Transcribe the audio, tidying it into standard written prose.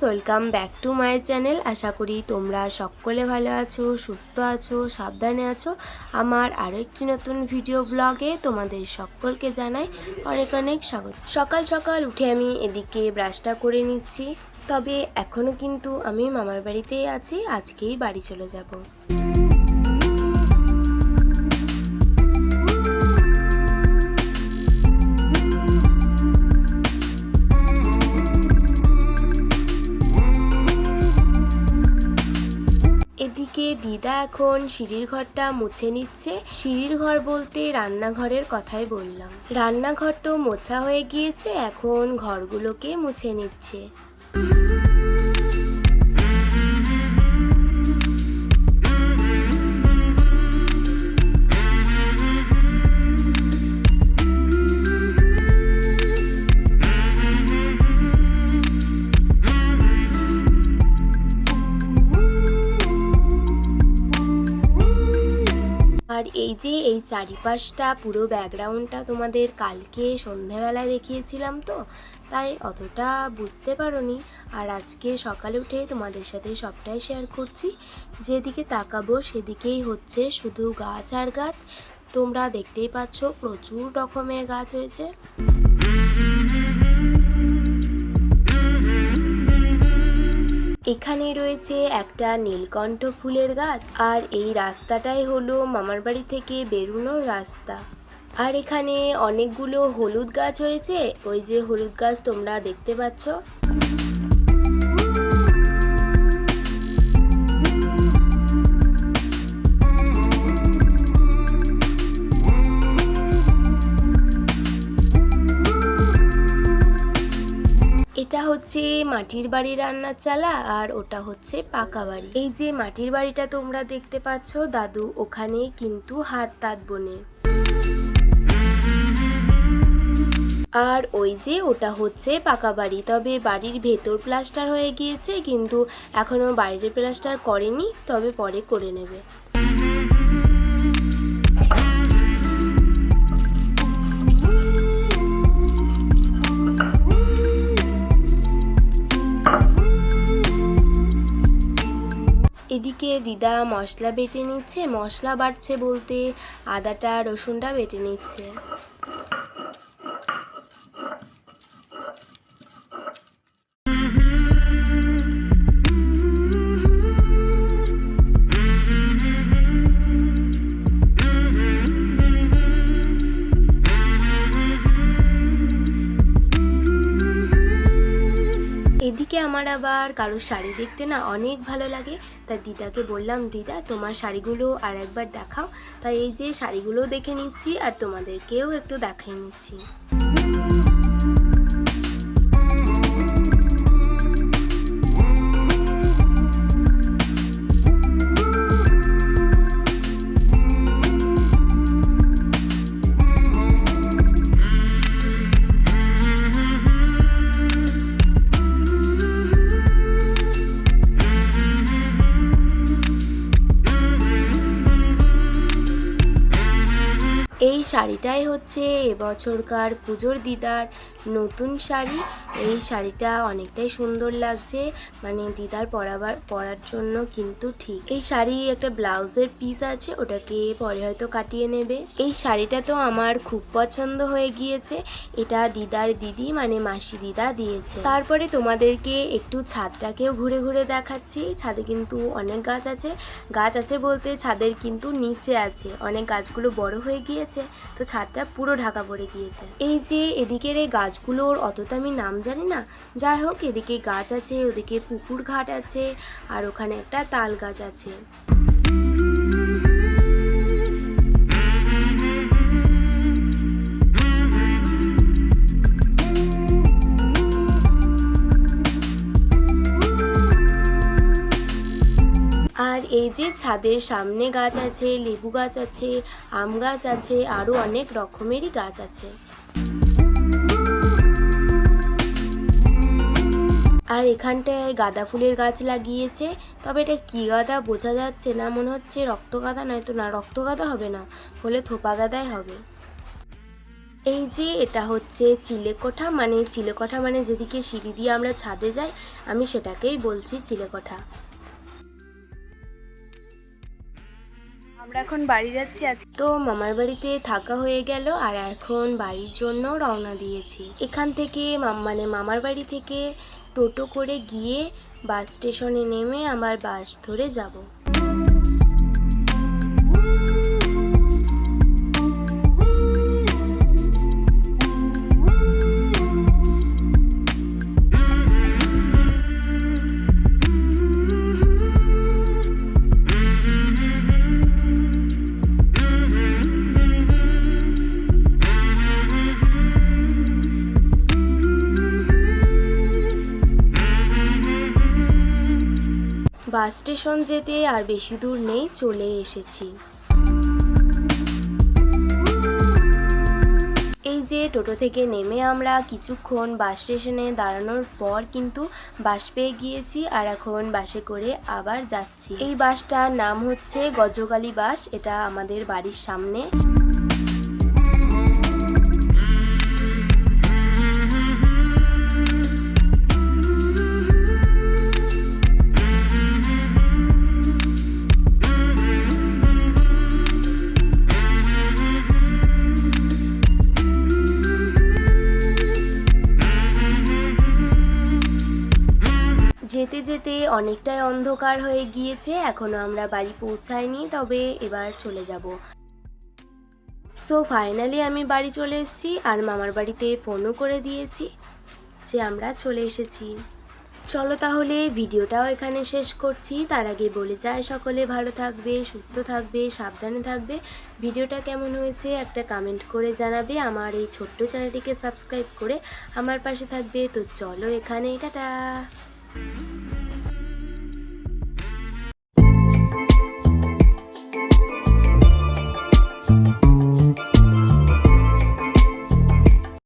Welcome back to my channel. আশা করি তোমরা সকলে ভালো আছো, সুস্থ আছো, সাবধানে আছো। আমার আরও একটি নতুন ভিডিও ব্লগে তোমাদের সকলকে জানাই অনেক অনেক স্বাগত। সকাল সকাল উঠে আমি এদিকে ব্রাশটা করে নিচ্ছি, তবে এখনও কিন্তু আমি মামার বাড়িতেই আছি, আজকেই বাড়ি চলে যাব। এদিকে দিদা এখন সিঁড়ির ঘরটা মুছে নিচ্ছে। সিঁড়ির ঘর বলতে রান্নাঘরের কথাই বললাম। রান্নাঘর তো মোছা হয়ে গিয়েছে, এখন ঘরগুলোকে মুছে নিচ্ছে। আর এই যে এই চারিপাশটা পুরো ব্যাকগ্রাউন্ডটা তোমাদের কালকে সন্ধ্যাবেলায় দেখিয়েছিলাম, তো তাই অতটা বুঝতে পারোনি। আর আজকে সকালে উঠে তোমাদের সাথে সবটাই শেয়ার করছি। যেদিকে তাকাবো সেদিকেই হচ্ছে শুধু গাছ আর গাছ। তোমরা দেখতেই পাচ্ছ প্রচুর রকমের গাছ হয়েছে। এখানে রয়েছে একটা নীলকণ্ঠ ফুলের গাছ, আর এই রাস্তাটাই হলো মামার বাড়ি থেকে বেরোনোর রাস্তা। আর এখানে অনেকগুলো হলুদ গাছ হয়েছে, ওই যে হলুদ গাছ তোমরা দেখতে পাচ্ছ। এটা হচ্ছে মাটির বাড়ি রান্নার চালা, আর ওটা হচ্ছে পাকা বাড়ি। এই যে মাটির বাড়িটা তোমরা দেখতে পাচ্ছ, দাদু ওখানে কিন্তু হাত তাঁত বোনে। আর ওই যে ওটা হচ্ছে পাকা বাড়ি, তবে বাড়ির ভেতর প্লাস্টার হয়ে গিয়েছে, কিন্তু এখনো বাইরের প্লাস্টার করেনি, তবে পরে করে নেবে। এদিকে দিদা মশলা বেটে নিচ্ছে। মশলা বাটছে বলতে আদাটা রসুনটা বেটে নিচ্ছে। এদিকে আমার আবার কারোর শাড়ি দেখতে না অনেক ভালো লাগে, তাই দিদাকে বললাম, দিদা তোমার শাড়িগুলো আর একবার দেখাও। তাই এই যে শাড়িগুলো দেখে নিচ্ছি আর তোমাদেরকেও একটু দেখিয়ে নিচ্ছি। এই শাড়িটাই হচ্ছে এবছরকার পুজোর দিদার নতুন শাড়ি। এই শাড়িটা অনেকটাই সুন্দর লাগছে, মানে দিদার পরার জন্য কিন্তু ঠিক। এই শাড়ি একটা ব্লাউজের পিস আছে, ওটাকে পরে হয়তো কাটিয়ে নেবে। এই শাড়িটা তো আমার খুব পছন্দ হয়ে গিয়েছে। এটা দিদার দিদি মানে মাসি দিদা দিয়েছে। তারপরে তোমাদেরকে একটু ছাদটাকেও ঘুরে ঘুরে দেখাচ্ছি। ছাদে কিন্তু অনেক গাছ আছে। গাছ আছে বলতে ছাদের কিন্তু নিচে আছে, অনেক গাছগুলো বড় হয়ে গিয়েছে, তো ছাদটা পুরো ঢাকা পড়ে গিয়েছে। এই যে এদিকের এই গাছগুলোর অতটা আমি নাম জানি না, যাই হোক এদিকে গাছ আছে, ওদিকে পুকুর ঘাট আছে, আর ওখানে একটা তাল গাছ আছে। আর এই যে ছাদের সামনে গাছ আছে, লেবু গাছ আছে, আম গাছ আছে, আরও অনেক রকমেরই গাছ আছে। আর এখানটায় গাঁদা ফুলের গাছ লাগিয়েছে, তবে এটা কী গাঁদা বোঝা যাচ্ছে না, মনে হচ্ছে রক্তগাঁদা, নয়তো না রক্তগাঁদা হবে না, হলে থোপা গাঁদাই হবে। এই যে এটা হচ্ছে চিলেকোঠা, চিলেকোঠা মানে যেদিকে সিঁড়ি দিয়ে আমরা ছাদে যাই, আমি সেটাকেই বলছি চিলেকোঠা। আমরা এখন বাড়ি যাচ্ছি। আজ তো মামার বাড়িতে থাকা হয়ে গেল আর এখন বাড়ির জন্য রওনা দিয়েছি। এখান থেকে মামার বাড়ি থেকে টোটো করে গিয়ে বাস স্টেশনে নেমে আবার বাস ধরে যাব। বাস স্টেশন যেতে আর বেশি দূর নেই, চলে এসেছি। এই যে টোটো থেকে নেমে আমরা কিছুক্ষণ বাস স্টেশনে দাঁড়ানোর পর কিন্তু বাস পেয়ে গিয়েছি আর এখন বাসে করে আবার যাচ্ছি। এই বাসটার নাম হচ্ছে গজকালী বাস, এটা আমাদের বাড়ির সামনে। যেতে যেতে অনেকটাই অন্ধকার হয়ে গিয়েছে, এখনো আমরা বাড়ি পৌঁছাইনি, তবে এবার চলে যাব। সো ফাইনালি আমি বাড়ি চলে এসেছি আর মামার বাড়িতে ফোনও করে দিয়েছি যে আমরা চলে এসেছি। চলো তাহলে ভিডিওটাও এখানে শেষ করছি। তার আগে বলে যায় সকলে ভালো থাকবে, সুস্থ থাকবে, সাবধানে থাকবে। ভিডিওটা কেমন হয়েছে একটা কমেন্ট করে জানাবে। আমার এই ছোট্ট চ্যানেলটিকে সাবস্ক্রাইব করে আমার পাশে থাকবে। তো চলো এখানে টাটা।